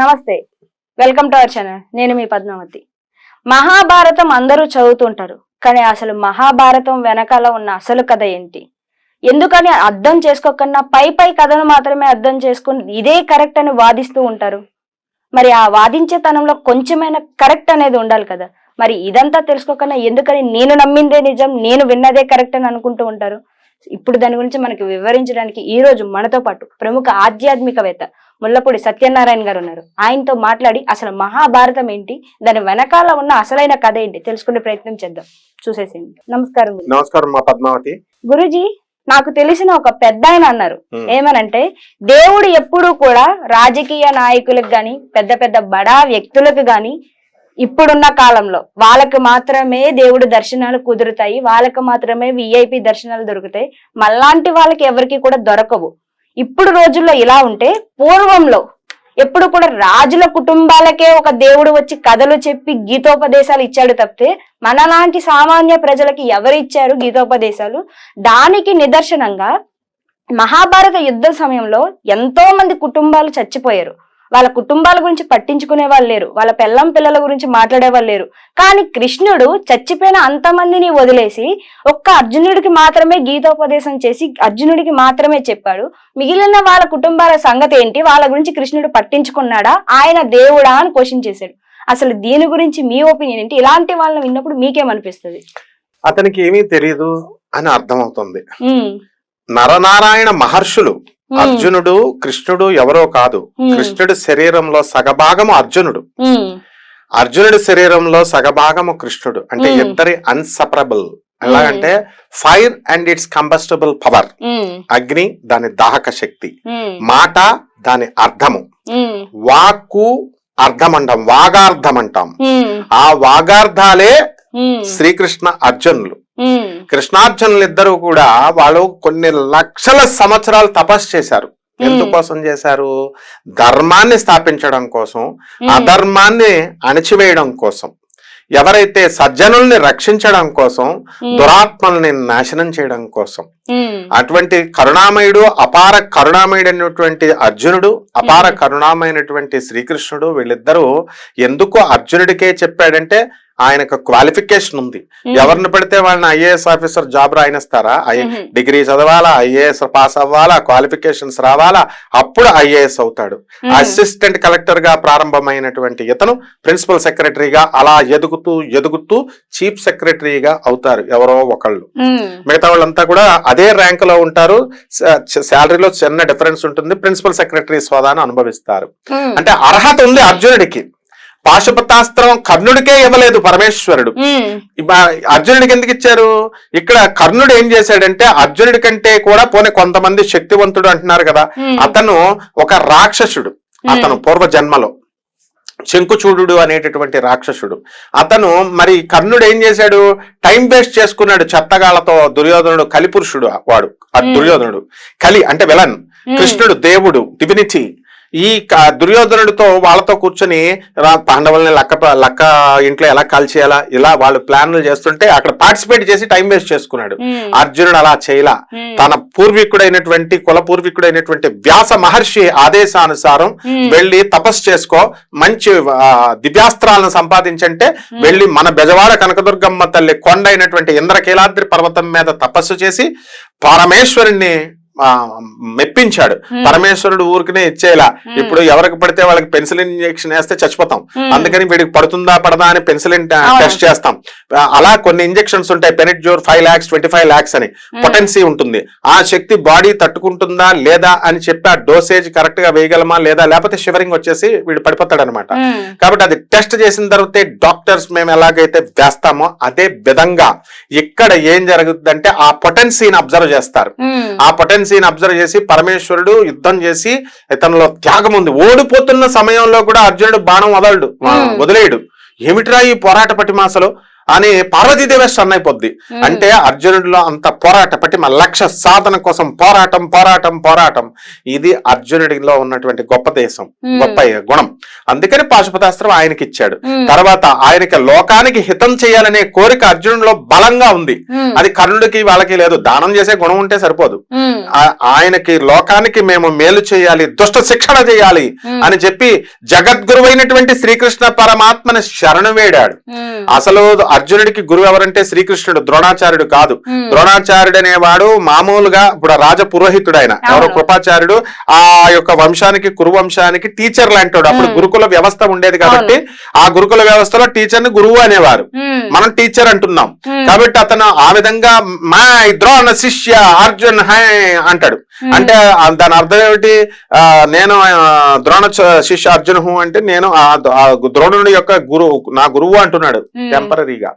నమస్తే, welcome to our channel. నేను మీ పద్మావతి. మహాభారతం అందరూ చదువుతుంటారు, కానీ అసలు మహాభారతం వెనకాల ఉన్న అసలు కథ ఏంటి, ఎందుకని అర్థం చేసుకోకుండా పై కథను మాత్రమే అర్థం చేసుకుని ఇదే కరెక్ట్ అని వాదిస్తూ ఉంటారు. మరి ఆ వాదించే తనంలో కొంచెమైనా కరెక్ట్ అనేది ఉండాలి కదా. మరి ఇదంతా తెలుసుకోకుండా ఎందుకని నేను నమ్మిందే నిజం, నేను విన్నదే కరెక్ట్ అని అనుకుంటూ ఉంటారు. ఇప్పుడు దాని గురించి మనకి వివరించడానికి ఈ రోజు మనతో పాటు ప్రముఖ ఆధ్యాత్మికవేత్త ముల్లపూడి సత్యనారాయణ గారు ఉన్నారు. ఆయనతో మాట్లాడి అసలు మహాభారతం ఏంటి, దాని వెనకాల ఉన్న అసలైన కథ ఏంటి తెలుసుకునే ప్రయత్నం చేద్దాం. చూసేసేయండి. నమస్కారం. నమస్కారం మా పద్మావతి. గురుజీ, నాకు తెలిసిన ఒక పెద్ద ఆయన అన్నారు, ఏమనంటే దేవుడు ఎప్పుడూ కూడా రాజకీయ నాయకులకు గాని పెద్ద పెద్ద బడా వ్యక్తులకు గాని ఇప్పుడున్న కాలంలో వాళ్ళకి మాత్రమే దేవుడు దర్శనాలు కుదురుతాయి, వాళ్ళకి మాత్రమే విఐపి దర్శనాలు దొరుకుతాయి, మళ్ళాంటి వాళ్ళకి ఎవరికి కూడా దొరకవు. ఇప్పుడు రోజుల్లో ఇలా ఉంటే పూర్వంలో ఎప్పుడు కూడా రాజుల కుటుంబాలకే ఒక దేవుడు వచ్చి కథలు చెప్పి గీతోపదేశాలు ఇచ్చాడు తప్పితే మనలాంటి సామాన్య ప్రజలకి ఎవరు ఇచ్చారు గీతోపదేశాలు? దానికి నిదర్శనంగా మహాభారత యుద్ధ సమయంలో ఎంతో మంది కుటుంబాలు చచ్చిపోయారు. వాళ్ళ కుటుంబాల గురించి పట్టించుకునే వాళ్ళు లేరు, వాళ్ళ పిల్లల గురించి మాట్లాడే వాళ్ళు లేరు. కానీ కృష్ణుడు చచ్చిపోయిన అంతమందిని వదిలేసి ఒక్క అర్జునుడికి మాత్రమే గీతోపదేశం చేసి అర్జునుడికి మాత్రమే చెప్పాడు. మిగిలిన వాళ్ళ కుటుంబాల సంగతి ఏంటి, వాళ్ళ గురించి కృష్ణుడు పట్టించుకున్నాడా, ఆయన దేవుడా అని క్వశ్చన్ చేశాడు. అసలు దీని గురించి మీ ఒపీనియన్ ఏంటి? ఇలాంటి వాళ్ళని విన్నప్పుడు మీకేమనిపిస్తుంది? అతనికి ఏమీ తెలియదు అని అర్థమవుతుంది. నరనారాయణ మహర్షులు, అర్జునుడు కృష్ణుడు ఎవరో కాదు. కృష్ణుడి శరీరంలో సగభాగము అర్జునుడు, అర్జునుడి శరీరంలో సగభాగము కృష్ణుడు. అంటే ఇద్దరి అన్సపరబుల్. ఎలాగంటే fire and it's combustible power, అగ్ని దాని దాహక శక్తి, మాట దాని అర్థము, వాక్కు అర్థమంటాం, వాగార్థమంటాం. ఆ వాగార్థాలే శ్రీకృష్ణ అర్జునులు. కృష్ణార్జునులు ఇద్దరు కూడా వాళ్ళు కొన్ని లక్షల సంవత్సరాలు తపస్సు చేశారు. ఎందుకోసం చేశారు? ధర్మాన్ని స్థాపించడం కోసం, అధర్మాన్ని అణచివేయడం కోసం, ఎవరైతే సజ్జనుల్ని రక్షించడం కోసం, దురాత్మల్ని నాశనం చేయడం కోసం. అటువంటి కరుణామయుడు, అపార కరుణామయుడు అయినటువంటి అర్జునుడు, అపార కరుణామైనటువంటి శ్రీకృష్ణుడు, వీళ్ళిద్దరూ ఎందుకు అర్జునుడికే చెప్పాడంటే ఆయనకు క్వాలిఫికేషన్ ఉంది. ఎవరిని పెడితే వాళ్ళని ఐఏఎస్ ఆఫీసర్ జాబ్ రాయిస్తారా? డిగ్రీ చదవాలా, ఐఏఎస్ పాస్ అవ్వాలా, క్వాలిఫికేషన్స్ రావాలా, అప్పుడు ఐఏఎస్ అవుతాడు. అసిస్టెంట్ కలెక్టర్ గా ప్రారంభమైనటువంటి ఇతను ప్రిన్సిపల్ సెక్రటరీగా అలా ఎదుగుతూ ఎదుగుతూ చీఫ్ సెక్రటరీగా అవుతారు ఎవరో ఒకళ్ళు. మిగతా వాళ్ళంతా కూడా అదే ర్యాంక్ లో ఉంటారు, శాలరీలో చిన్న డిఫరెన్స్ ఉంటుంది, ప్రిన్సిపల్ సెక్రటరీస్ హోదాను అనుభవిస్తారు. అంటే అర్హత ఉంది అర్జునుడికి. పాశుపతాస్త్రం కర్ణుడికే ఇవ్వలేదు పరమేశ్వరుడు, అర్జునుడికి ఎందుకు ఇచ్చారు? ఇక్కడ కర్ణుడు ఏం చేశాడంటే అర్జునుడి కంటే కూడా పోనీ కొంతమంది శక్తివంతుడు అంటున్నారు కదా, అతను ఒక రాక్షసుడు. అతను పూర్వజన్మలో శంకుచూడు అనేటటువంటి రాక్షసుడు. అతను మరి కర్ణుడు ఏం చేశాడు? టైం వేస్ట్ చేసుకున్నాడు చెత్తగాళ్లతో. దుర్యోధనుడు కలిపురుషుడు, వాడు దుర్యోధనుడు కలి అంటే విలన్, కృష్ణుడు దేవుడు డివినిటీ. ఈ దుర్యోధనుడితో వాళ్ళతో కూర్చొని పాండవుల్ని లక్క ఇంట్లో ఎలా కాల్చేయాలా ఇలా వాళ్ళు ప్లాన్లు చేస్తుంటే అక్కడ పార్టిసిపేట్ చేసి టైం వేస్ట్ చేసుకున్నాడు. అర్జునుడు అలా చేయలా. తన పూర్వీకుడైనటువంటి కుల పూర్వీకుడైనటువంటి వ్యాస మహర్షి ఆదేశానుసారం వెళ్ళి తపస్సు చేసుకో, మంచి దివ్యాస్త్రాలను సంపాదించంటే వెళ్ళి మన బెజవాడ కనకదుర్గమ్మ తల్లి కొండ అయినటువంటి ఇంద్రకీలాద్రి పర్వతం మీద తపస్సు చేసి పరమేశ్వరుణ్ణి మెప్పించాడు. పరమేశ్వరుడు ఊరికనే ఇచ్చేలా, ఇప్పుడు ఎవరికి పడితే వాళ్ళకి పెన్సిలిన్ ఇంజెక్షన్ వేస్తే చచ్చిపోతాం, అందుకని వీడికి పడుతుందా పడదా అని పెన్సిలిన్ టెస్ట్ చేస్తాం. అలా కొన్ని ఇంజెక్షన్స్ ఉంటాయి, పెనిట్జోర్ 5 lakhs 25 lakhs అని పొటెన్సీ ఉంటుంది. ఆ శక్తి బాడీ తట్టుకుంటుందా లేదా అని చెప్పి ఆ డోసేజ్ కరెక్ట్ గా వేయగలమా లేదా, లేకపోతే షివరింగ్ వచ్చేసి వీడు పడిపోతాడు అనమాట. కాబట్టి అది టెస్ట్ చేసిన తర్వాత డాక్టర్స్ మేము ఎలాగైతే వేస్తామో అదే విధంగా ఇక్కడ ఏం జరుగుతుందంటే ఆ పొటెన్సీని అబ్జర్వ్ చేస్తారు. ఆ పొటెన్సీని అబ్జర్వ్ చేసి పరమేశ్వరుడు యుద్ధం చేసి ఇతనిలో త్యాగం ఉంది. ఓడిపోతున్న సమయంలో కూడా అర్జునుడు బాణం వదలడు, వదిలేయడు. ఏమిట్రా ఈ పోరాట పటిమాసలో అని పార్వతీదేవి స్టన్ అయిపోద్ది. అంటే అర్జునుడిలో అంత పోరాట పట్టిమ, లక్ష్య సాధన కోసం పోరాటం పోరాటం పోరాటం, ఇది అర్జునుడిలో ఉన్నటువంటి గొప్ప దేశం, గొప్ప గుణం. అందుకని పాశుపతాస్త్రం ఆయనకి ఇచ్చాడు. తర్వాత ఆయనకి లోకానికి హితం చేయాలనే కోరిక అర్జునుడిలో బలంగా ఉంది. అది కర్ణుడికి వాళ్ళకి లేదు. దానం చేసే గుణం ఉంటే సరిపోదు, ఆయనకి లోకానికి మేము మేలు చేయాలి, దుష్ట శిక్షణ చేయాలి అని చెప్పి జగద్గురువైనటువంటి శ్రీకృష్ణ పరమాత్మని శరణు వేడాడు. అసలు అర్జునుడికి గురువు ఎవరంటే శ్రీకృష్ణుడు, ద్రోణాచార్యుడు కాదు. ద్రోణాచార్యుడు అనేవాడు మామూలుగా ఇప్పుడు రాజ పురోహితుడు, ఆయన ఎవరో కృపాచార్యుడు ఆ యొక్క వంశానికి, కురు వంశానికి టీచర్ లాంటాడు. అప్పుడు గురుకుల వ్యవస్థ ఉండేది కాబట్టి ఆ గురుకుల వ్యవస్థలో టీచర్ ని గురువు అనేవారు, మనం టీచర్ అంటున్నాం కాబట్టి అతను ఆ విధంగా మా ద్రోణ శిష్య అర్జున్ హై అంటాడు. అంటే దాని అర్థం ఏమిటి, నేను ద్రోణ శిష్య అర్జున్ హు అంటే నేను ఆ ద్రోణుడి యొక్క గురువు, నా గురువు అంటున్నాడు టెంపరీగా.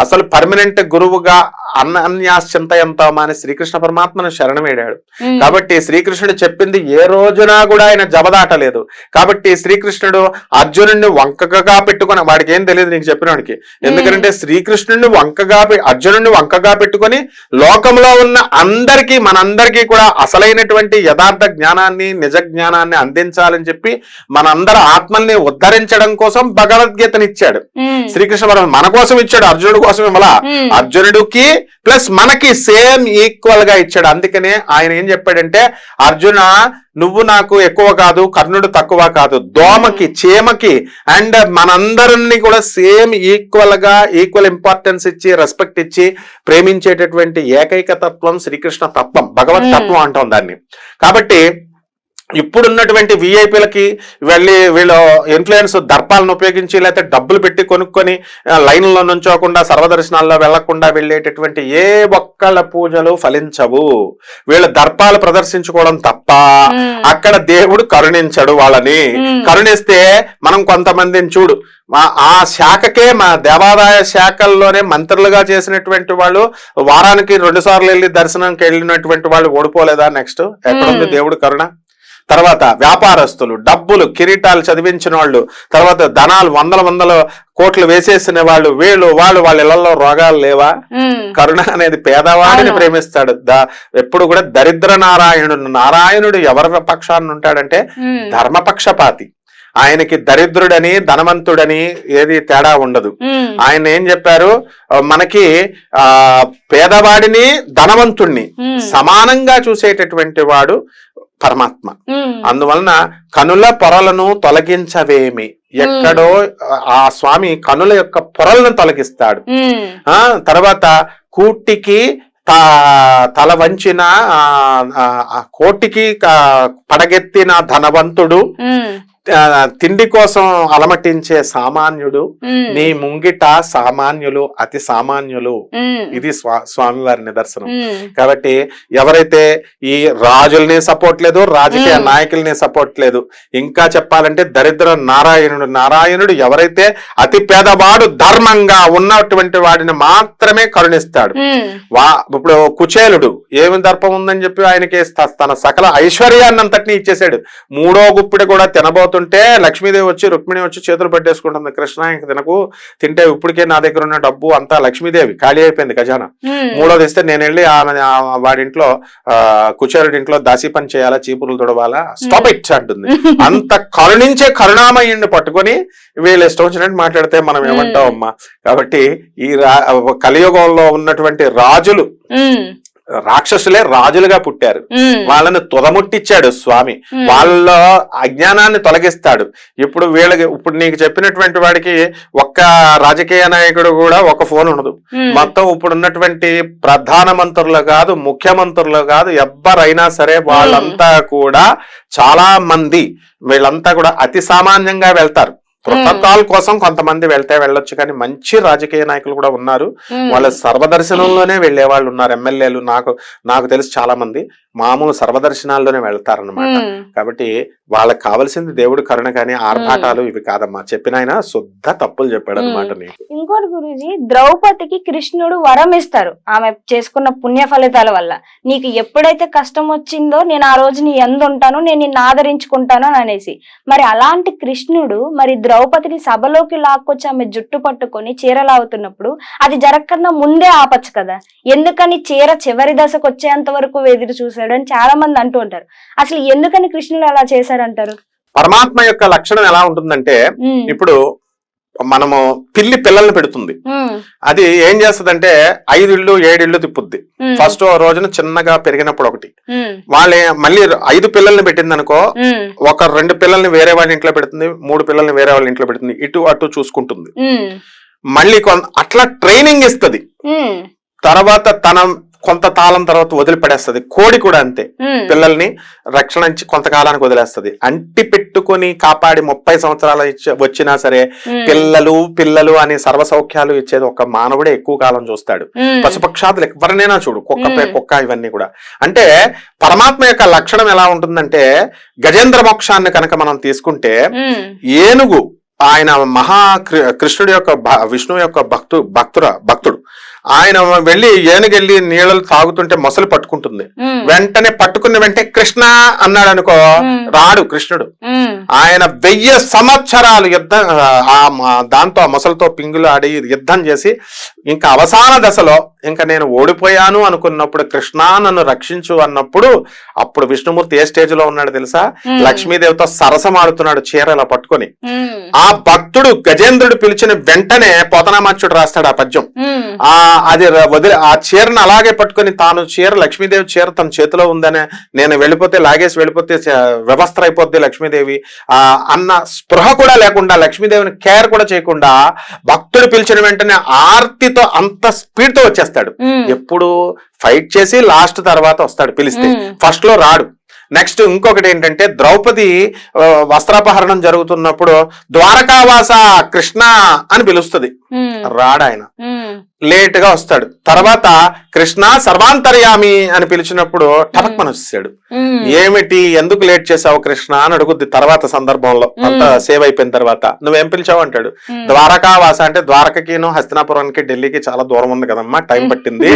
అసలు పర్మనెంట్ గురువుగా అన్యాశ్చింతయంతమా అని శ్రీకృష్ణ పరమాత్మను శరణం వేడాడు. కాబట్టి శ్రీకృష్ణుడు చెప్పింది ఏ రోజున కూడా ఆయన జబదాటలేదు. కాబట్టి శ్రీకృష్ణుడు అర్జునుడిని వంకగా పెట్టుకుని, వాడికి ఏం తెలియదు నీకు చెప్పినవాడికి, ఎందుకంటే శ్రీకృష్ణుడిని అర్జునుడిని వంకగా పెట్టుకొని లోకంలో ఉన్న అందరికీ, మనందరికీ కూడా అసలైనటువంటి యథార్థ జ్ఞానాన్ని, నిజ జ్ఞానాన్ని అందించాలని చెప్పి మనందరి ఆత్మల్ని ఉద్ధరించడం కోసం భగవద్గీతని ఇచ్చాడు శ్రీకృష్ణ పరమాత్మ. మన కోసం ఇచ్చాడు, అర్జునుడి కోసం ఇవ్వాల. అర్జునుడికి ప్లస్ మనకి సేమ్ ఈక్వల్ గా ఇచ్చాడు. అందుకనే ఆయన ఏం చెప్పాడంటే, అర్జున నువ్వు నాకు ఎక్కువ కాదు, కర్ణుడు తక్కువ కాదు, దోమకి చీమకి అండ్ మనందరినీ కూడా సేమ్ ఈక్వల్ గా ఈక్వల్ ఇంపార్టెన్స్ ఇచ్చి రెస్పెక్ట్ ఇచ్చి ప్రేమించేటటువంటి ఏకైక తత్వం శ్రీకృష్ణ తత్వం, భగవత్ తత్వం అంటాం దాన్ని. కాబట్టి ఇప్పుడున్నటువంటి విఐపీలకి వీళ్ళు ఇన్ఫ్లుయెన్స్ దర్పాలను ఉపయోగించి లేకపోతే డబ్బులు పెట్టి కొనుక్కొని లైన్లో నుంచోకుండా సర్వదర్శనాల్లో వెళ్లకుండా వెళ్ళేటటువంటి ఏ ఒక్కళ్ళ పూజలు ఫలించవు. వీళ్ళు దర్పాలు ప్రదర్శించుకోవడం తప్ప అక్కడ దేవుడు కరుణించడు వాళ్ళని. కరుణిస్తే మనం కొంతమందిని చూడు, ఆ శాఖకే, మా దేవాదాయ శాఖల్లోనే మంత్రులుగా చేసినటువంటి వాళ్ళు వారానికి 2 సార్లు వెళ్ళి దర్శనంకి వెళ్ళినటువంటి వాళ్ళు ఓడిపోలేదా? నెక్స్ట్ ఎక్కడుంది దేవుడు కరుణ? తర్వాత వ్యాపారస్తులు, డబ్బులు కిరీటాలు చదివించిన వాళ్ళు, తర్వాత ధనాలు వందల కోట్లు వేసేసిన వాళ్ళు, వాళ్ళ ఇళ్లలో రోగాలు లేవా? కరుణ అనేది పేదవాడిని ప్రేమిస్తాడు. ఎప్పుడు కూడా దరిద్ర నారాయణుడు ఎవరి పక్షాన్ని ఉంటాడంటే ధర్మపక్షపాతి. ఆయనకి దరిద్రుడని ధనవంతుడని ఏది తేడా ఉండదు. ఆయన ఏం చెప్పారు, మనకి పేదవాడిని ధనవంతుణ్ణి సమానంగా చూసేటటువంటి వాడు పరమాత్మ. అందువలన కనుల పొరలను తొలగించవేమి, ఎక్కడో ఆ స్వామి కనుల యొక్క పొరలను తొలగిస్తాడు. తర్వాత కూటికి తల వంచిన కోటికి పడగెత్తిన ధనవంతుడు, తిండి కోసం అలమటించే సామాన్యుడు, నీ ముంగిట సామాన్యులు అతి సామాన్యులు. ఇది స్వామివారి నిదర్శనం. కాబట్టి ఎవరైతే ఈ రాజుల్ని సపోర్ట్ లేదు, రాజకీయ నాయకుల్ని సపోర్ట్ లేదు, ఇంకా చెప్పాలంటే దరిద్ర నారాయణుడు ఎవరైతే అతి పేదవాడు ధర్మంగా ఉన్నటువంటి వాడిని మాత్రమే కరుణిస్తాడు. ఇప్పుడు కుచేలుడు ఏమి దర్పం ఉందని చెప్పి ఆయనకి తన సకల ఐశ్వర్యాన్ని అంతటినీ ఇచ్చేసాడు. 3వ గుప్పిడి కూడా తినబోతుంటే లక్ష్మీదేవి వచ్చి, రుక్మిణి వచ్చి చేతులు పెట్టేసుకుంటుంది, కృష్ణ ఇంక తినకు, తింటే ఇప్పటికే నా దగ్గర ఉన్న డబ్బు అంతా లక్ష్మీదేవి ఖాళీ అయిపోయింది ఖజానా. 3వది ఇస్తే నేను వెళ్ళి వాడింట్లో కుచేరుడి ఇంట్లో దాసి పని చేయాలా, చీపురులు తొడవాలా, స్టాప్ ఇట్ అంటుంది. అంత కరుణించే కరుణామయుడిని పట్టుకొని వీళ్ళు ఇష్టం వచ్చినట్టు మాట్లాడితే మనం ఏమంటాం అమ్మా? కాబట్టి ఈ కలియుగంలో ఉన్నటువంటి రాజులు, రాక్షసులే రాజులుగా పుట్టారు. వాళ్ళని తుదముట్టిచ్చాడు స్వామి, వాళ్ళ అజ్ఞానాన్ని తొలగిస్తాడు. ఇప్పుడు నీకు చెప్పినటువంటి వాడికి ఒక్క రాజకీయ నాయకుడు కూడా ఒక ఫోన్ ఉండదు. మొత్తం ఇప్పుడు ఉన్నటువంటి ప్రధాన మంత్రులు కాదు, ముఖ్యమంత్రులు కాదు, ఎవ్వరైనా సరే వాళ్ళంతా కూడా చాలా మంది వీళ్ళంతా కూడా అతి సామాన్యంగా వెళ్తారు. ప్రోటోకాల్ కోసం కొంతమంది వెళ్ళొచ్చు, కానీ మంచి రాజకీయ నాయకులు కూడా ఉన్నారు. వాళ్ళ సర్వదర్శనంలోనే వెళ్లే వాళ్ళు ఉన్నారు. ఎమ్మెల్యేలు నాకు తెలిసి చాలా మంది మామూలు సర్వదర్శనాల్లోనే వెళ్తారనమాట. కాబట్టి వాళ్ళకి కావాల్సింది దేవుడు కరుణ, కానీ ఆర్భాటాలు ఇవి కాదమ్మా. చెప్పిన ఆయన శుద్ధ తప్పులు చెప్పాడు అనమాట. ఇంకోటి గురూజీ, ద్రౌపదికి కృష్ణుడు వరం ఇస్తారు ఆమె చేసుకున్న పుణ్య ఫలితాల వల్ల. నీకు ఎప్పుడైతే కష్టం వచ్చిందో నేను ఆ రోజు నీ ఎందు ఉంటాను, నేను నిన్ను ఆదరించుకుంటాను అని అనేసి. మరి అలాంటి కృష్ణుడు మరి ద్రౌపదిని సభలోకి లాక్కొచ్చి ఆమె జుట్టు పట్టుకొని చీర లాగుతున్నప్పుడు అది జరగకన్నా ముందే ఆపచ్చు కదా, ఎందుకని చీర చివరి దశకు వచ్చేంత వరకు ఎదురు చూశాడు అని చాలా మంది అంటూ ఉంటారు. అసలు ఎందుకని కృష్ణుడు అలా చేశారంటారు? పరమాత్మ యొక్క లక్షణం ఎలా ఉంటుందంటే, ఇప్పుడు మనము పిల్లల్ని పెడుతుంది, అది ఏం చేస్తదంటే 5 ఇళ్ళు 7 ఇళ్ళు తిప్పుద్ది. ఫస్ట్ రోజున చిన్నగా పెరిగినప్పుడు ఒకటి, వాళ్ళే మళ్ళీ 5 పిల్లల్ని పెట్టింది అనుకో, ఒక 2 పిల్లల్ని వేరే వాళ్ళ ఇంట్లో పెడుతుంది, 3 పిల్లల్ని వేరే వాళ్ళ ఇంట్లో పెడుతుంది, ఇటు అటు చూసుకుంటుంది. మళ్ళీ అట్లా ట్రైనింగ్ ఇస్తుంది. తర్వాత తన కొంత కాలం తర్వాత వదిలిపెడేస్తుంది. కోడి కూడా అంతే, పిల్లల్ని రక్షణ ఇచ్చి కొంతకాలానికి వదిలేస్తుంది. అంటి పెట్టుకుని కాపాడి 30 సంవత్సరాలు వచ్చినా సరే పిల్లలు అని సర్వసౌఖ్యాలు ఇచ్చేది ఒక మానవుడే ఎక్కువ కాలం చూస్తాడు. పశుపక్షాదులు ఎవరినైనా చూడు, కుక్క ఇవన్నీ కూడా. అంటే పరమాత్మ యొక్క లక్షణం ఎలా ఉంటుందంటే, గజేంద్ర మోక్షాన్ని కనుక మనం తీసుకుంటే, ఏనుగు ఆయన కృష్ణుడి యొక్క విష్ణువు యొక్క భక్తుడు ఆయన వెళ్ళి ఏనుగెళ్ళి నీళ్ళలు తాగుతుంటే మొసలు పట్టుకుంటుంది. వెంటనే పట్టుకున్న వెంటనే కృష్ణ అన్నాడు అనుకో, రాడు కృష్ణుడు. ఆయన 1000 సంవత్సరాలు యుద్ధం దాంతో ఆ మొసలతో పింగులు ఆడి యుద్ధం చేసి ఇంకా అవసాన దశలో ఇంకా నేను ఓడిపోయాను అనుకున్నప్పుడు, కృష్ణ నన్ను రక్షించు అన్నప్పుడు, అప్పుడు విష్ణుమూర్తి ఏ స్టేజ్ లో ఉన్నాడు తెలుసా? లక్ష్మీదేవితో సరసమాడుతున్నాడు చీరలా పట్టుకొని. ఆ భక్తుడు గజేంద్రుడు పిలిచిన వెంటనే పోతనామాచ్యుడు రాస్తాడు ఆ పద్యం. అది వదిలి ఆ చీరను అలాగే పట్టుకొని, తాను లక్ష్మీదేవి చీర తన చేతిలో ఉందనే, నేను వెళ్ళిపోతే లాగేసి వెళ్ళిపోతే వ్యవస్థ అయిపోద్ది లక్ష్మీదేవి అన్న స్పృహ కూడా లేకుండా, లక్ష్మీదేవిని కేర్ కూడా చేయకుండా, భక్తుడు పిలిచిన వెంటనే ఆర్తితో అంత స్పీడ్ తో వచ్చేస్తాడు. ఎప్పుడు ఫైట్ చేసి లాస్ట్ తర్వాత వస్తాడు పిలిస్తే, ఫస్ట్ లో రాడు. నెక్స్ట్ ఇంకొకటి ఏంటంటే, ద్రౌపది వస్త్రాపహరణం జరుగుతున్నప్పుడు ద్వారకావాస కృష్ణ అని పిలుస్తుంది, రాడాయన, లేట్ గా వస్తాడు. తర్వాత కృష్ణ సర్వాంతర్యామి అని పిలిచినప్పుడు టపక్మని వచ్చేసాడు. ఏమిటి, ఎందుకు లేట్ చేసావు కృష్ణ అని అడుగుద్ది తర్వాత సందర్భంలో, అంత సేవ్ అయిపోయిన తర్వాత. నువ్వేం పిలిచావు అంటాడు. ద్వారకావాస అంటే ద్వారకకిను హస్తినాపురానికి ఢిల్లీకి చాలా దూరం ఉంది కదమ్మా, టైం పట్టింది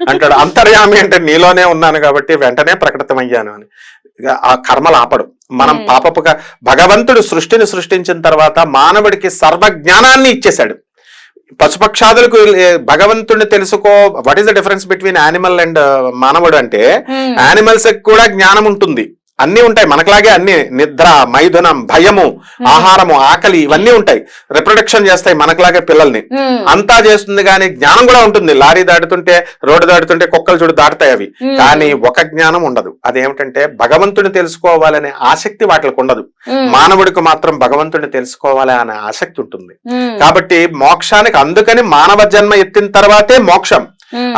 అంటాడు. అంతర్యామి అంటే నీలోనే ఉన్నాను కాబట్టి వెంటనే ప్రకటితమయ్యాను అని. ఆ కర్మలు ఆపడు. మనం పాపపుగా భగవంతుడు సృష్టిని సృష్టించిన తర్వాత మానవుడికి సర్వజ్ఞానాన్ని ఇచ్చేశాడు. పశుపక్షాదులకు భగవంతుడిని తెలుసుకో. What is the difference between animal and మానవుడు అంటే, యానిమల్స్ కూడా జ్ఞానం ఉంటుంది, అన్ని ఉంటాయి మనకులాగే, అన్ని నిద్ర, మైథునం, భయము, ఆహారము, ఆకలి ఇవన్నీ ఉంటాయి. రిప్రొడక్షన్ చేస్తాయి మనకులాగే పిల్లల్ని, అంతా చేస్తుంది. కానీ జ్ఞానం కూడా ఉంటుంది. లారీ దాటుతుంటే, రోడ్డు దాటుతుంటే కుక్కలు చూడు దాటుతాయి అవి. కానీ ఒక జ్ఞానం ఉండదు. అదేమిటంటే భగవంతుడిని తెలుసుకోవాలనే ఆసక్తి వాటికి ఉండదు. మానవుడికి మాత్రం భగవంతుడిని తెలుసుకోవాలి అనే ఆసక్తి ఉంటుంది. కాబట్టి మోక్షానికి, అందుకని మానవ జన్మ ఎత్తిన తర్వాతే మోక్షం.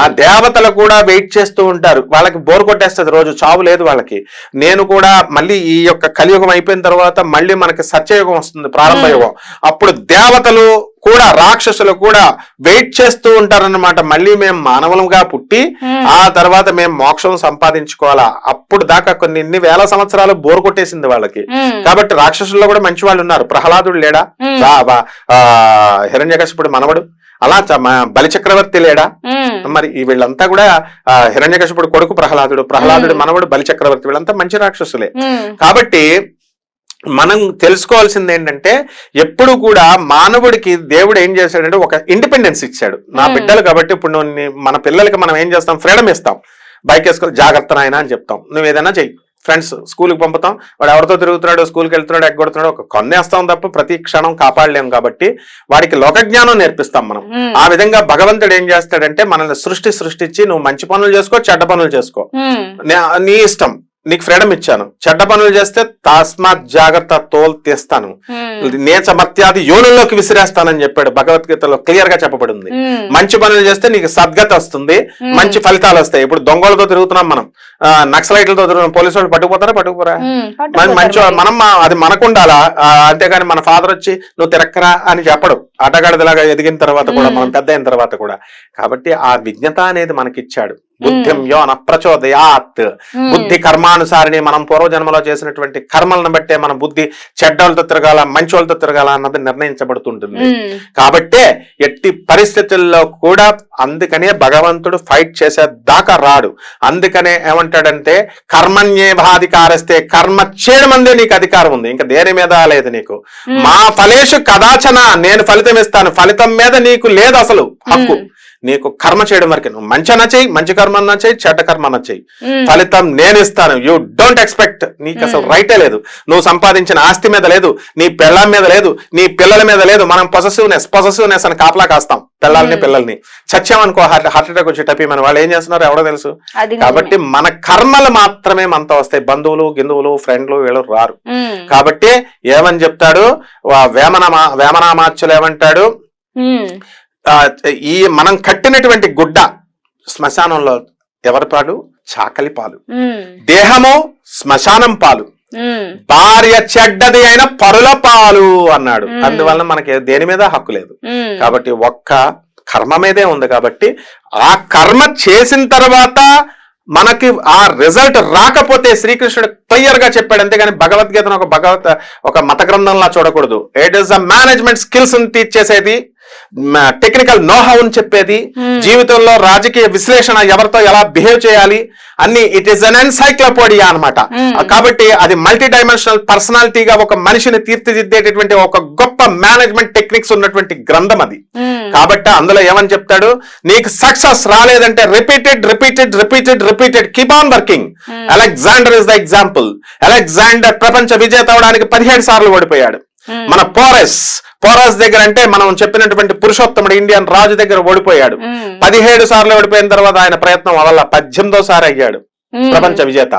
ఆ దేవతలు కూడా వెయిట్ చేస్తూ ఉంటారు, వాళ్ళకి బోర్ కొట్టేస్తుంది, రోజు చావు లేదు వాళ్ళకి. నేను కూడా మళ్ళీ ఈ యొక్క కలియుగం అయిపోయిన తర్వాత మళ్ళీ మనకి సత్యయుగం వస్తుంది, ప్రారంభ యుగం. అప్పుడు దేవతలు కూడా రాక్షసులు కూడా వెయిట్ చేస్తూ ఉంటారన్నమాట. మళ్ళీ మేము మానవులుగా పుట్టి ఆ తర్వాత మేము మోక్షం సంపాదించుకోవాలా. అప్పుడు దాకా ఇన్ని వేల సంవత్సరాలు బోర్ కొట్టేసింది వాళ్ళకి. కాబట్టి రాక్షసుల్లో కూడా మంచి వాళ్ళు ఉన్నారు. ప్రహ్లాదుడు లేడా, హిరణ్యకశిపుడు మనవడు, అలా బలిచక్రవర్తి లేడా? మరి వీళ్ళంతా కూడా హిరణ్యకశిపుడు కొడుకు ప్రహ్లాదుడు మనవడు బలిచక్రవర్తి, వీళ్ళంతా మంచి రాక్షసులే. కాబట్టి మనం తెలుసుకోవాల్సింది ఏంటంటే, ఎప్పుడు కూడా మానవుడికి దేవుడు ఏం చేశాడంటే ఒక ఇండిపెండెన్స్ ఇచ్చాడు. నా బిడ్డలు కాబట్టి ఇప్పుడు మన పిల్లలకి మనం ఏం చేస్తాం, ఫ్రీడమ్ ఇస్తాం. బైక్ వేసుకోవాలి, జాగ్రత్త నాయనా అని చెప్తాం, నువ్వు ఏదైనా చెయ్యి. ఫ్రెండ్స్ స్కూల్కి పంపుతాం, వాడు ఎవరితో తిరుగుతున్నాడు, స్కూల్కి వెళ్తున్నాడు, ఎగ్గొడుతున్నాడు, ఒక కొన్నేస్తాం తప్ప ప్రతి క్షణం కాపాడలేం. కాబట్టి వాడికి లోకజ్ఞానం నేర్పిస్తాం మనం. ఆ విధంగా భగవంతుడు ఏం చేస్తాడంటే, మనల్ని సృష్టించి నువ్వు మంచి పనులు చేసుకో, చెడ్డ పనులు చేసుకో, నీ ఇష్టం, నీకు ఫ్రీడమ్ ఇచ్చాను. చెడ్డ పనులు చేస్తే తస్మాత్ జాగ్రత్త, తోలు తీస్తాను, నేచమత్యాది యోనుల్లోకి విసిరేస్తానని చెప్పాడు భగవద్గీతలో, క్లియర్ గా చెప్పబడింది. మంచి పనులు చేస్తే నీకు సద్గతి వస్తుంది, మంచి ఫలితాలు వస్తాయి. ఇప్పుడు దొంగలతో తిరుగుతున్నాం మనం, నక్సలైట్లతో తిరుగుతున్నాం, పోలీసు వాళ్ళు పట్టుకుపోరా? మంచి మనం అది మనకు ఉండాలా, అంతేగాని మన ఫాదర్ వచ్చి నువ్వు తిరక్కరా అని చెప్పడు, ఆటగాడిలాగా ఎదిగిన తర్వాత కూడా, మనం పెద్ద అయిన తర్వాత కూడా. కాబట్టి ఆ విజ్ఞత అనేది మనకిచ్చాడు బుద్ధిం యోన ప్రచోదయాత్. బుద్ధి కర్మానుసారిని, మనం పూర్వజన్మలో చేసినటువంటి కర్మలను బట్టే మన బుద్ధి చెడ్డలతో తిరగాల మంచోళ్ళతో తిరగాల అన్నది నిర్ణయించబడుతుంటుంది. కాబట్టే ఎట్టి పరిస్థితుల్లో కూడా అందుకనే భగవంతుడు ఫైట్ చేసేదాకా రాడు. అందుకనే ఏమంటాడంటే కర్మణ్యేవాధికారస్తే, కర్మ చేయడం అందే నీకు అధికారం ఉంది, ఇంకా దేని మీద లేదు నీకు. మా ఫలేషు కదాచన, నేను ఫలితం ఇస్తాను, ఫలితం మీద నీకు లేదు అసలు హక్కు. నీకు కర్మ చేయడం వరకే, నువ్వు మంచి అన్న చెయ్యి, మంచి కర్మ అన్న చెయ్యి, చెడ్డ కర్మ అన్న చెయ్యి, ఫలితం నేను ఇస్తాను. You don't expect. నీకు అసలు రైటే లేదు. నువ్వు సంపాదించిన ఆస్తి మీద లేదు, నీ పిల్లల మీద లేదు, నీ పిల్లల మీద లేదు. మనం పొసెసివ్నెస్ అని కాపలా కాస్తాం పిల్లల్ని. చచ్చామనుకో హార్ట్ అటాక్ వచ్చి టపి మన వాళ్ళు ఏం చేస్తున్నారు ఎవడో తెలుసు. కాబట్టి మన కర్మలు మాత్రమే మనతో వస్తాయి, బంధువులు గిందువులు ఫ్రెండ్లు వీళ్ళు రారు. కాబట్టి ఏమని చెప్తాడు వేమనామాచ్యులు, ఏమంటాడు, ఈ మనం కట్టినటువంటి గుడ్డ శ్మశానంలో ఎవరి పాలు? చాకలి పాలు. దేహము శ్మశానం పాలు, భార్య చెడ్డది అయిన పరుల పాలు అన్నాడు. అందువల్ల మనకి దేని మీద హక్కు లేదు. కాబట్టి ఒక్క కర్మ మీదే ఉంది. కాబట్టి ఆ కర్మ చేసిన తర్వాత మనకి ఆ రిజల్ట్ రాకపోతే శ్రీకృష్ణుడు క్లియర్ గా చెప్పాడు. అంతేగాని భగవద్గీతను ఒక మత గ్రంథంలా చూడకూడదు. It is a management skills teach చేసేది, టెక్నికల్ నోహౌని చెప్పేది, జీవితంలో రాజకీయ విశ్లేషణ, ఎవరితో ఎలా బిహేవ్ చేయాలి అన్ని. ఇట్ ఈస్ అన్ ఎన్సైక్లోపీడియా అనమాట. కాబట్టి అది మల్టీ డైమెన్షనల్ పర్సనాలిటీగా ఒక మనిషిని తీర్చిదిద్దేటటువంటి ఒక గొప్ప మేనేజ్మెంట్ టెక్నిక్స్ ఉన్నటువంటి గ్రంథం అది. కాబట్టి అందులో ఏమని చెప్తాడు, నీకు సక్సెస్ రాలేదంటే repeated keep on working. Alexander is the example. Alexander ప్రపంచ విజేత అవడానికి 17 సార్లు ఓడిపోయాడు. మన పోరస్ దగ్గర, అంటే మనం చెప్పినటువంటి పురుషోత్తముడు ఇండియన్ రాజు దగ్గర ఓడిపోయాడు. 17 సార్లు ఓడిపోయిన తర్వాత ఆయన ప్రయత్నం వల్ల 18వ సారి అయ్యాడు ప్రపంచ విజేత.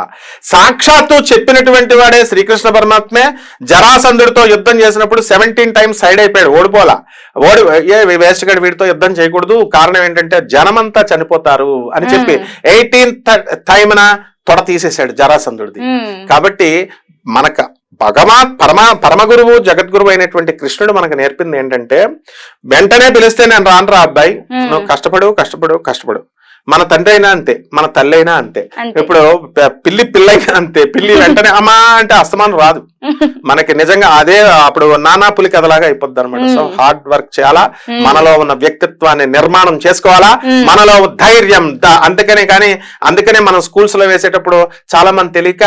సాక్షాత్తు చెప్పినటువంటి వాడే శ్రీకృష్ణ పరమాత్మే జరాసంధుడితో యుద్ధం చేసినప్పుడు 17 టైమ్స్ సైడ్ అయిపోయాడు, ఓడిపోలా. వేస్ట్ గడి వీడితో యుద్ధం చేయకూడదు, కారణం ఏంటంటే జనమంతా చనిపోతారు అని చెప్పి 18th టైమ్న తొడ తీసేశాడు జరాసంధుడిది. కాబట్టి మనకు పరమ గురువు జగద్గురువు అయినటువంటి కృష్ణుడు మనకు నేర్పింది ఏంటంటే, వెంటనే పిలిస్తే నేను రానురా అబ్బాయి, నువ్వు కష్టపడు. మన తండ్రి అయినా అంతే, మన తల్లి అయినా అంతే. ఇప్పుడు పిల్లైనా అంతే. పిల్లి వెంటనే అమ్మా అంటే అస్తమానం రాదు మనకి. నిజంగా అదే అప్పుడు నానా పులి కథలాగా అయిపోద్ది అనమాట. సో హార్డ్ వర్క్ చేయాలా, మనలో ఉన్న వ్యక్తిత్వాన్ని నిర్మాణం చేసుకోవాలా, మనలో ధైర్యం. అందుకనే మనం స్కూల్స్ లో వేసేటప్పుడు చాలా మంది తెలియక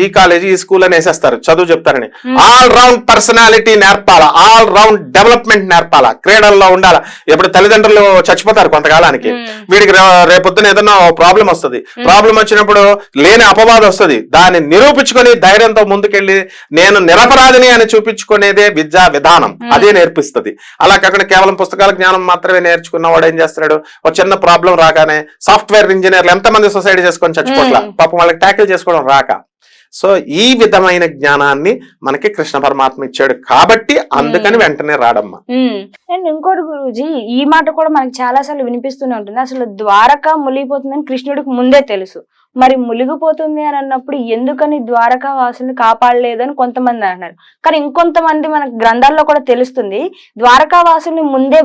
ఈ కాలేజీ ఈ స్కూల్ అని వేసేస్తారు, చదువు చెప్తారని. ఆల్ రౌండ్ పర్సనాలిటీ నేర్పాలా, ఆల్ రౌండ్ డెవలప్మెంట్ నేర్పాలా, క్రీడల్లో ఉండాలా. ఇప్పుడు తల్లిదండ్రులు చచ్చిపోతారు కొంతకాలానికి, వీడికి రేపొద్దున ఏదన్నా ప్రాబ్లం వస్తుంది. ప్రాబ్లం వచ్చినప్పుడు లేని అపవాదం వస్తుంది, దాన్ని నిరూపించుకొని ధైర్యంతో ముందుకెళ్ళి నేను నిరపరాధిని అని చూపించుకునేదే విద్యా విధానం, అదే నేర్పిస్తుంది. అలా కాకుండా కేవలం పుస్తకాల జ్ఞానం మాత్రమే నేర్చుకున్నవాడు ఏం చేస్తాడు, ఒక చిన్న ప్రాబ్లం రాగానే సాఫ్ట్వేర్ ఇంజనీర్లు ఎంతమంది సొసైటీ చేసుకొని చచ్చిపోట్ల, పాపం వాళ్ళకి ట్యాకిల్ చేసుకోవడం రాక. సో ఈ విధమైన జ్ఞానాన్ని మనకి కృష్ణ పరమాత్మ ఇచ్చాడు. కాబట్టి అందుకని వెంటనే రాడమ్మా. అండ్ ఇంకోటి గురూజీ, ఈ మాట కూడా మనకి చాలా సార్లు వినిపిస్తూనే ఉంటుంది. అసలు ద్వారక మునిగిపోతుందని కృష్ణుడికి ముందే తెలుసు, మరి మునిగిపోతుంది అని అన్నప్పుడు ఎందుకని ద్వారకా వాసుల్ని కాపాడలేదని కొంతమంది అన్నారు. కానీ ఇంకొంతమంది మన గ్రంథాల్లో కూడా తెలుస్తుంది, ద్వారకా వాసుల్ని ముందే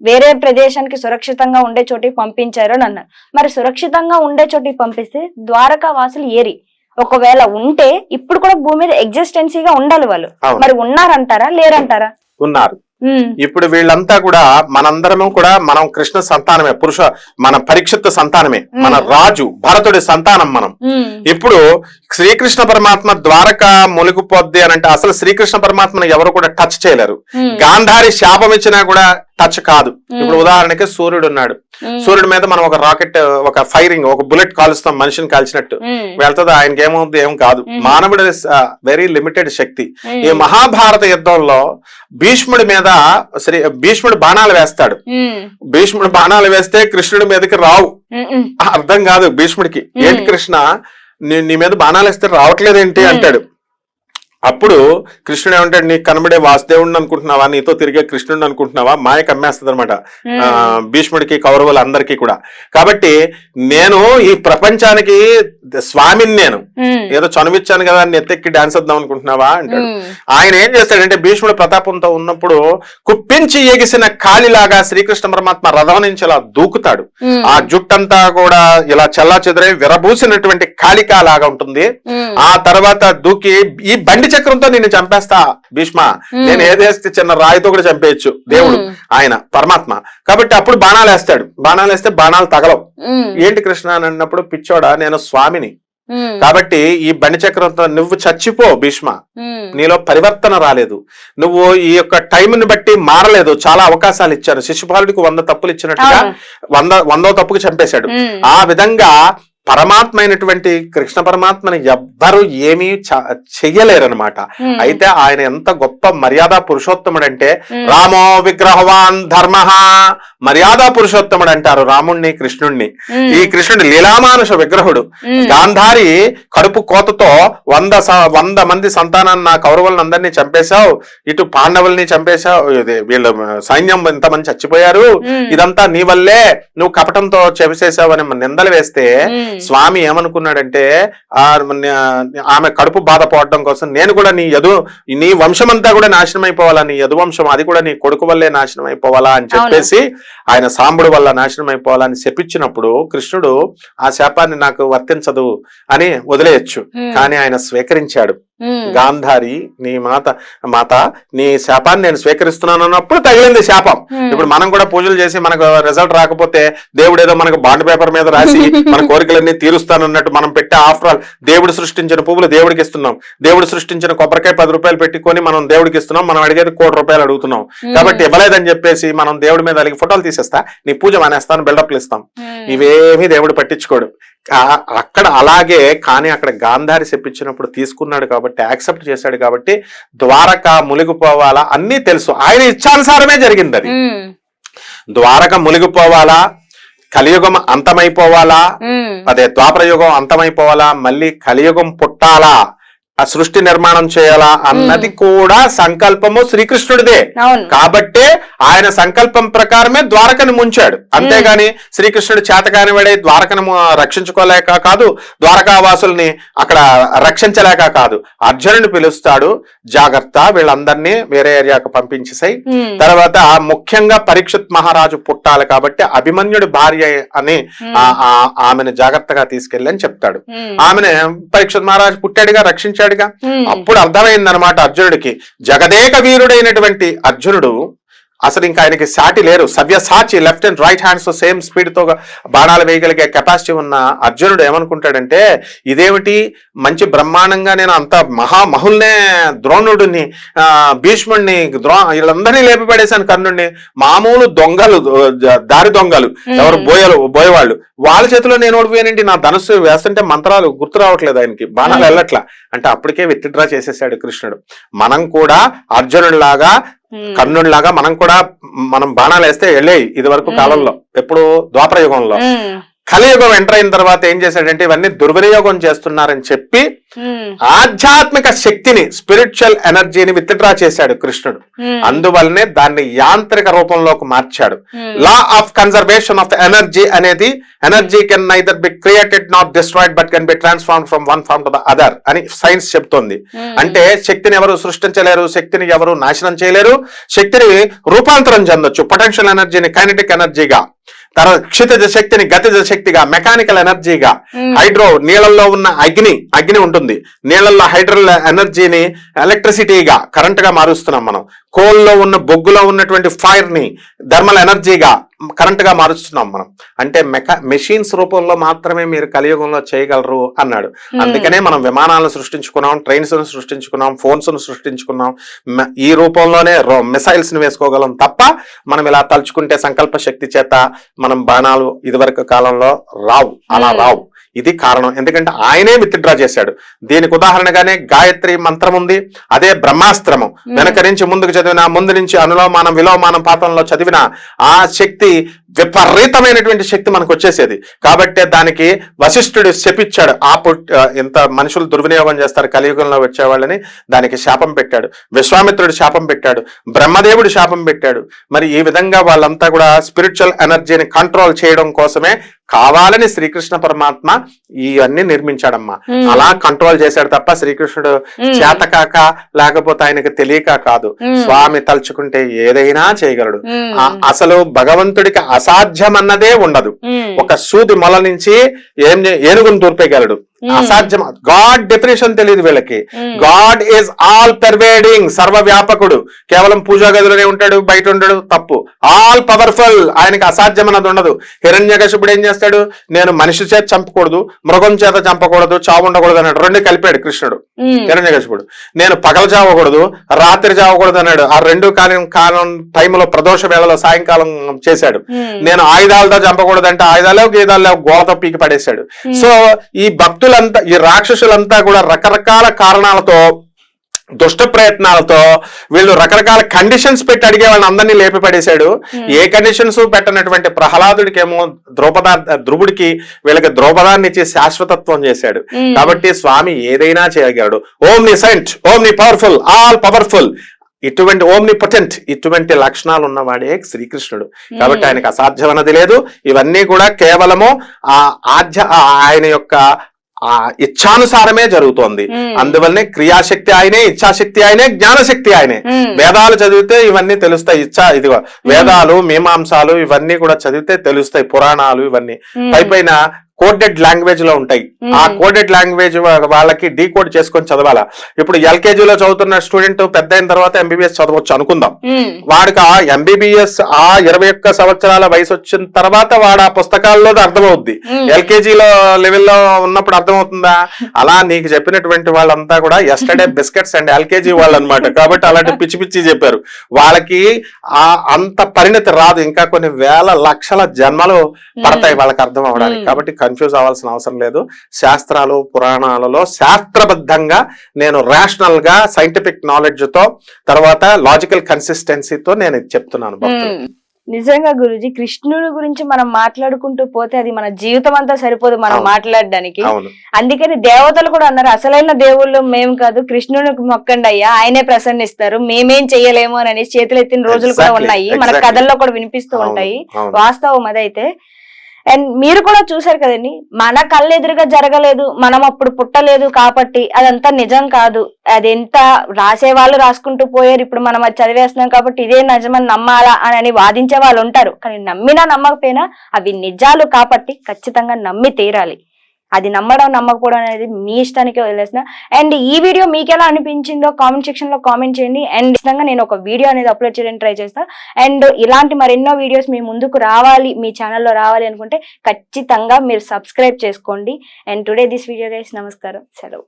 వేరే ప్రదేశానికి సురక్షితంగా ఉండే చోటికి పంపించారు అని అన్నారు. మరి సురక్షితంగా ఉండే చోటికి పంపిస్తే ద్వారకా వాసులు ఏరి ఒకవేళ ఉంటే ఇప్పుడు కూడా భూమి మీద ఎగ్జిస్టెన్సీగా ఉండాలి వాళ్ళు, మరి ఉన్నారంటారా లేరంటారా? ఉన్నారు. ఇప్పుడు వీళ్ళంతా కూడా మనందరము కూడా మనం కృష్ణ సంతానమే, మన పరీక్షిత్ సంతానమే, మన రాజు భరతుడి సంతానం మనం. ఇప్పుడు శ్రీకృష్ణ పరమాత్మ ద్వారక మునిగిపోద్ది అని అంటే అసలు శ్రీకృష్ణ పరమాత్మను ఎవరు కూడా టచ్ చేయలేరు. గాంధారి శాపం ఇచ్చినా కూడా టచ్ కాదు. ఇప్పుడు ఉదాహరణకి సూర్యుడు ఉన్నాడు, సూర్యుడి మీద మనం ఒక రాకెట్, ఒక ఫైరింగ్, ఒక బుల్లెట్ కాలుస్తాం, మనిషిని కాల్చినట్టు వెళ్తుంది, ఆయనకి ఏమవుతుంది, ఏం కాదు. మానవుడి వెరీ లిమిటెడ్ శక్తి. ఈ మహాభారత యుద్ధంలో భీష్ముడు బాణాలు వేస్తాడు. భీష్ముడు బాణాలు వేస్తే కృష్ణుడి మీదకి రావు. అర్థం కాదు భీష్ముడికి, ఏంటి కృష్ణ నీ మీద బాణాలు వేస్తే రావట్లేదు ఏంటి అంటాడు. అప్పుడు కృష్ణుడు ఏమంటాడు, నీకు కనబడే వాసుదేవుడిని అనుకుంటున్నావా, నీతో తిరిగే కృష్ణుడిని అనుకుంటున్నావా, మాయ కమ్మేస్తుంది అనమాట భీష్ముడికి కౌరవులందరికీ కూడా. కాబట్టి నేను ఈ ప్రపంచానికి స్వామిని, నేను ఏదో చనువిచ్చాను కదా అని ఎత్తెక్కి డాన్స్ వద్దాం అనుకుంటున్నావా అంటాడు. ఆయన ఏం చేస్తాడంటే భీష్ముడు ప్రతాపంతో ఉన్నప్పుడు కుప్పించి ఎగిసిన కాలిలాగా శ్రీకృష్ణ పరమాత్మ రథం నుంచి ఇలా దూకుతాడు. ఆ జుట్టంతా కూడా ఇలా చల్లా చెదరై విరబూసినటువంటి కాళికా లాగా ఉంటుంది. ఆ తర్వాత దూకి ఈ బండి చక్రంతో నిన్ను చంపేస్తా భీష్మ, నేను ఏదేస్తే చిన్న రాయితో కూడా చంపేయచ్చు దేవుడు, ఆయన పరమాత్మ. కాబట్టి అప్పుడు బాణాలు వేస్తాడు. బాణాలు వేస్తే బాణాలు తగలవు. ఏంటి కృష్ణ అని అన్నప్పుడు, పిచ్చోడా నేను స్వామిని, కాబట్టి ఈ బండి చక్రంతో నువ్వు చచ్చిపో భీష్మ, నీలో పరివర్తన రాలేదు, నువ్వు ఈ యొక్క టైంని బట్టి మారలేదు, చాలా అవకాశాలు ఇచ్చారు. శిశుపాలుడికి 100 తప్పులు ఇచ్చినట్టుగా 100వ తప్పుకు చంపేశాడు. ఆ విధంగా పరమాత్మ అయినటువంటి కృష్ణ పరమాత్మని ఎవ్వరు ఏమీ చెయ్యలేరనమాట. అయితే ఆయన ఎంత గొప్ప మర్యాద పురుషోత్తముడు అంటే, రామో విగ్రహవాన్ ధర్మ, మర్యాద పురుషోత్తముడు అంటారు రాముణ్ణి కృష్ణుణ్ణి. ఈ కృష్ణుడు లీలామానుష విగ్రహుడు. గాంధారి కడుపు కోతతో 100 మంది సంతానాన్ని, నా కౌరవులను అందరినీ చంపేశావు, ఇటు పాండవుల్ని చంపేశావు, వీళ్ళ సైన్యం ఇంతమంది చచ్చిపోయారు, ఇదంతా నీ వల్లే, నువ్వు కపటంతో చేసేసావు అని నిందలు వేస్తే స్వామి ఏమనుకున్నాడంటే, ఆమె కడుపు బాధపడడం కోసం నేను కూడా నీ వంశం అంతా కూడా నాశనం అయిపోవాలా, నీ యదువంశం అది కూడా నీ కొడుకు వల్లే నాశనం అయిపోవాలా అని చెప్పేసి, ఆయన సాంబుడు వల్ల నాశనం అయిపోవాలని శపించినప్పుడు కృష్ణుడు ఆ శాపాన్ని నాకు వర్తించదు అని వదిలేయచ్చు, కానీ ఆయన స్వీకరించాడు. గాంధారి నీ మాత నీ శాపాన్ని నేను స్వీకరిస్తున్నాను అన్నప్పుడు తగిలింది శాపం. ఇప్పుడు మనం కూడా పూజలు చేసి మనకు రిజల్ట్ రాకపోతే దేవుడు ఏదో మనకు బాండ్ పేపర్ మీద రాసి మన కోరికలన్నీ తీరుస్తానన్నట్టు మనం పెట్టే, ఆఫ్టర్ ఆల్ దేవుడు సృష్టించిన పువ్వులు దేవుడికి ఇస్తున్నాం, దేవుడు సృష్టించిన కొబ్బరికాయ 10 రూపాయలు పెట్టుకొని మనం దేవుడికి ఇస్తున్నాం, మనం అడిగేది 1 కోటి రూపాయలు అడుగుతున్నాం. కాబట్టి ఇవ్వలేదని చెప్పేసి మనం దేవుడి మీద అలిగి ఫోటోలు తీసేస్తా, నీ పూజ మానేస్తాను, బిల్డప్లు ఇస్తాం, ఇవేమీ దేవుడు పట్టించుకోడు. అక్కడ అలాగే, కానీ అక్కడ గాంధారి చెప్పించినప్పుడు తీసుకున్నాడు కాబట్టి, యాక్సెప్ట్ చేశాడు కాబట్టి ద్వారక మునిగిపోవాలా అన్నీ తెలుసు, ఆయన ఇచ్చానుసారమే జరిగింది. అది ద్వారక మునిగిపోవాలా, కలియుగం అంతమైపోవాలా, అదే ద్వాపర యుగం అంతమైపోవాలా, మళ్ళీ కలియుగం పుట్టాలా, ఆ సృష్టి నిర్మాణం చేయాలా అన్నది కూడా సంకల్పము శ్రీకృష్ణుడిదే. కాబట్టే ఆయన సంకల్పం ప్రకారమే ద్వారకను ముంచాడు. అంతేగాని శ్రీకృష్ణుడు చేతకాని వాడే ద్వారకను రక్షించుకోలేక కాదు, ద్వారకావాసుల్ని అక్కడ రక్షించలేక కాదు. అర్జునుడిని పిలుస్తాడు, జాగ్రత్త వీళ్ళందరినీ వేరే ఏరియాకు పంపించేసాయి, తర్వాత ముఖ్యంగా పరీక్షిత్ మహారాజు పుట్టాలి కాబట్టి అభిమన్యుడి భార్య అని ఆమెను జాగ్రత్తగా తీసుకెళ్ళి అని చెప్తాడు. ఆమెను పరీక్షిత్ మహారాజు పుట్టాడుగా, రక్షించాడుగా. అప్పుడు అర్థమైందనమాట అర్జునుడికి, జగదేక వీరుడైనటువంటి అర్జునుడు అసలు ఇంకా ఆయనకి సాటి లేరు, Savyasachi, left and right hands same speed తో బాణాలు వేయగలిగే కెపాసిటీ ఉన్న అర్జునుడు ఏమనుకుంటాడంటే, ఇదేమిటి మంచి బ్రహ్మాండంగా నేను అంత మహామహుల్నే, ద్రోణుడిని, భీష్ముడిని, వీళ్ళందరినీ లేపిపడేశాను, కర్ణుడిని, మామూలు దొంగలు, దారి దొంగలు, ఎవరు బోయేవాళ్ళు, వాళ్ళ చేతిలో నేను ఓడిపోయానండి, నా ధనుస్సు వేస్తుంటే మంత్రాలు గుర్తు రావట్లేదు ఆయనకి, బాణాలు వెళ్ళట్లా అంటే అప్పటికే విత్డ్రా చేసేసాడు కృష్ణుడు. మనం కూడా అర్జునుడిలాగా, కర్ణుడిలాగా మనం బాణాలు వేస్తే వెళ్ళేవి ఇది వరకు కాలంలో, ఎప్పుడు ద్వాపర యుగంలో. కలియుగం ఎంటర్ అయిన తర్వాత ఏం చేశాడంటే, ఇవన్నీ దుర్వినియోగం చేస్తున్నారని చెప్పి ఆధ్యాత్మిక శక్తిని, స్పిరిచువల్ ఎనర్జీని విత్డ్రా చేశాడు కృష్ణుడు. అందువల్లనే దాన్ని యాంత్రిక రూపంలోకి మార్చాడు. Law of conservation of the energy అనేది, energy can neither be created not destroyed but can be transform from one form to the other అని సైన్స్ చెప్తోంది. అంటే శక్తిని ఎవరు సృష్టించలేరు, శక్తిని ఎవరు నాశనం చేయలేరు, శక్తిని రూపాంతరం చెందొచ్చు. పొటెన్షియల్ ఎనర్జీని కైనెటిక్ ఎనర్జీగా, తర్వాత క్షితిజ శక్తిని గతిజ శక్తిగా, మెకానికల్ ఎనర్జీగా, హైడ్రో నీళ్ళల్లో ఉన్న అగ్ని ఉంటుంది, నీళ్ళల్లో హైడ్రల్ ఎనర్జీని ఎలక్ట్రిసిటీగా, కరెంట్ గా మారుస్తున్నాం మనం. కోల్లో ఉన్న బొగ్గులో ఉన్నటువంటి ఫైర్ ని థర్మల్ ఎనర్జీగా, కరెంట్ గా మారుస్తున్నాం మనం. అంటే మెషిన్స్ రూపంలో మాత్రమే మీరు కలియుగంలో చేయగలరు అన్నాడు. అందుకనే మనం విమానాలను సృష్టించుకున్నాం, ట్రైన్స్ ను సృష్టించుకున్నాం, ఫోన్స్ ను సృష్టించుకున్నాం. ఈ రూపంలోనే మిసైల్స్ ని వేసుకోగలం తప్ప మనం ఇలా తలుచుకుంటే సంకల్ప శక్తి చేత మనం బాణాలు ఇదివరకు కాలంలో రావు, అలా రావు. ఇది కారణం. ఎందుకంటే ఆయనే విత్డ్రా చేశాడు. దీనికి ఉదాహరణగానే గాయత్రి మంత్రం ఉంది, అదే బ్రహ్మాస్త్రము. వెనక నుంచి ముందుకు చదివిన, ముందు నుంచి అనులోమానం విలోమానం పాతంలో చదివిన ఆ శక్తి విపరీతమైనటువంటి శక్తి మనకు వచ్చేసేది. కాబట్టి దానికి వశిష్ఠుడు శపిచ్చాడు. ఇంత మనుషులు దుర్వినియోగం చేస్తారు కలియుగంలో వచ్చేవాళ్ళని, దానికి శాపం పెట్టాడు. విశ్వామిత్రుడు శాపం పెట్టాడు, బ్రహ్మదేవుడు శాపం పెట్టాడు. మరి ఈ విధంగా వాళ్ళంతా కూడా స్పిరిచువల్ ఎనర్జీని కంట్రోల్ చేయడం కోసమే కావాలని శ్రీకృష్ణ పరమాత్మ ఇవన్నీ నిర్మించాడమ్మా. అలా కంట్రోల్ చేశాడు తప్ప శ్రీకృష్ణుడు చేతకాక లేకపోతే ఆయనకి తెలియక కాదు. స్వామి తలుచుకుంటే ఏదైనా చేయగలడు. అసలు భగవంతుడికి అసాధ్యం అన్నదే ఉండదు. ఒక సూది మొల నుంచి ఏనుగును దూర్పేయగలడు. అసాధ్యం. గాడ్ డెఫినేషన్ తెలియదు వీళ్ళకి. గాడ్ ఈజ్ ఆల్ పర్వేడింగ్, సర్వవ్యాపకుడు. కేవలం పూజా గదిలోనే ఉంటాడు, బయట ఉండడు, తప్పు. ఆల్ పవర్ఫుల్, ఆయనకి అసాధ్యం అన్నది ఉండదు. హిరణ్యకశిపుడు ఏం చేస్తాడు, నేను మనిషి చేత చంపకూడదు, మృగం చేత చంపకూడదు, చావు ఉండకూడదు అన్నాడు. రెండు కలిపాడు కృష్ణుడు. హిరణ్యకశిపుడు నేను పగలు చావకూడదు, రాత్రి చావకూడదు అన్నాడు. ఆ రెండు కాలం టైంలో ప్రదోష వేళలో సాయంకాలం చేశాడు. నేను ఆయుధాలతో చంపకూడదు అంటే ఆయుధాలు గీదాలు గోళతో పీకి పడేశాడు. సో ఈ భక్తులంతా, ఈ రాక్షసులంతా కూడా రకరకాల కారణాలతో, దుష్ట ప్రయత్నాలతో వీళ్ళు రకరకాల కండిషన్స్ పెట్టి అడిగే వాళ్ళని అందరినీ లేపి పడేశాడు. ఏ కండిషన్స్ పెట్టనటువంటి ప్రహ్లాదుడికేమో ధ్రువుడికి వీళ్ళకి ద్రౌపదాన్ని ఇచ్చి శాశ్వతత్వం చేశాడు. కాబట్టి స్వామి ఏదైనా చేయగలడు. ఓమ్నిసెంట్, ఓమ్ని పవర్ఫుల్, ఆల్ పవర్ఫుల్, ఇటువంటి ఓమ్నిపొటెంట్, ఇటువంటి లక్షణాలు ఉన్నవాడే శ్రీకృష్ణుడు. కాబట్టి ఆయనకు అసాధ్యం అన్నది లేదు. ఇవన్నీ కూడా కేవలము ఆయన యొక్క ఇచ్ఛానుసారమే జరుగుతోంది. అందువల్లనే క్రియాశక్తి ఆయనే, ఇచ్ఛాశక్తి ఆయనే, జ్ఞానశక్తి ఆయనే. వేదాలు చదివితే ఇవన్నీ తెలుస్తాయి. ఇదిగో వేదాలు, మీమాంసాలు ఇవన్నీ కూడా చదివితే తెలుస్తాయి. పురాణాలు ఇవన్నీ పైపైన కోడెడ్ లాంగ్వేజ్ లో ఉంటాయి. ఆ కోడెడ్ లాంగ్వేజ్ వాళ్ళకి డీకోడ్ చేసుకొని చదవాలా. ఇప్పుడు ఎల్కేజీలో చదువుతున్న స్టూడెంట్ పెద్ద అయిన తర్వాత ఎంబీబీఎస్ చదవచ్చు అనుకుందాం. వాడికి ఆ ఎంబీబీఎస్ 21 సంవత్సరాల వయసు వచ్చిన తర్వాత వాడు ఆ పుస్తకాల్లో అర్థమవుద్ది. ఎల్కేజీలో లెవెల్లో ఉన్నప్పుడు అర్థమవుతుందా? అలా నీకు చెప్పినటువంటి వాళ్ళంతా కూడా ఎస్టర్డే బిస్కెట్స్ అండ్ ఎల్కేజీ వాళ్ళు అనమాట. కాబట్టి అలాంటి పిచ్చి పిచ్చి చెప్పారు. వాళ్ళకి అంత పరిణతి రాదు. ఇంకా కొన్ని వేల లక్షల జన్మలు పడతాయి వాళ్ళకి అర్థం అవడానికి. కాబట్టి కన్ఫ్యూజ్ అవ్వాల్సిన అవసరం లేదు. శాస్త్రాలు పురాణాలలో శాస్త్రబద్ధంగా నేను రేషనల్ గా సైంటిఫిక్ నాలెడ్జ్ తో, తర్వాత లాజికల్ కన్సిస్టెన్సీతో నేను చెప్తున్నాను భక్తులు. నిజంగా గురూజీ, కృష్ణుడి గురించి మనం మాట్లాడుకుంటూ పోతే అది మన జీవితం అంతా సరిపోదు మనం మాట్లాడడానికి. అందుకని దేవతలు కూడా అన్నారు, అసలైన దేవుళ్ళు మేము కాదు, కృష్ణుడికి మొక్కండి అయ్యా, ఆయనే ప్రసన్నిస్తారు, మేమేం చెయ్యలేము అని చేతులు ఎత్తిన రోజులు కూడా ఉన్నాయి. మన కథల్లో కూడా వినిపిస్తూ ఉంటాయి. వాస్తవం అదైతే. అండ్ మీరు కూడా చూసారు కదండి, మన కళ్ళు ఎదురుగా జరగలేదు, మనం అప్పుడు పుట్టలేదు కాబట్టి అదంతా నిజం కాదు. అదెంత రాసే వాళ్ళు రాసుకుంటూ పోయారు, ఇప్పుడు మనం అది చదివేస్తున్నాం కాబట్టి ఇదే నిజమని నమ్మాలా అని వాదించే వాళ్ళు ఉంటారు. కానీ నమ్మినా నమ్మకపోయినా అవి నిజాలు కాబట్టి ఖచ్చితంగా నమ్మి తీరాలి. అది నమ్మడం నమ్మకపోవడం అనేది మీ ఇష్టానికి వదిలేసిన. అండ్ ఈ వీడియో మీకు ఎలా అనిపించిందో కామెంట్ సెక్షన్ లో కామెంట్ చేయండి. అండ్ ఖచ్చితంగా నేను ఒక వీడియో అనేది అప్లోడ్ చేయడానికి ట్రై చేస్తాను. అండ్ ఇలాంటి మరెన్నో వీడియోస్ మీ ముందుకు రావాలి, మీ ఛానల్లో రావాలి అనుకుంటే ఖచ్చితంగా మీరు సబ్స్క్రైబ్ చేసుకోండి. And today this video guys, నమస్కారం, సెలవు.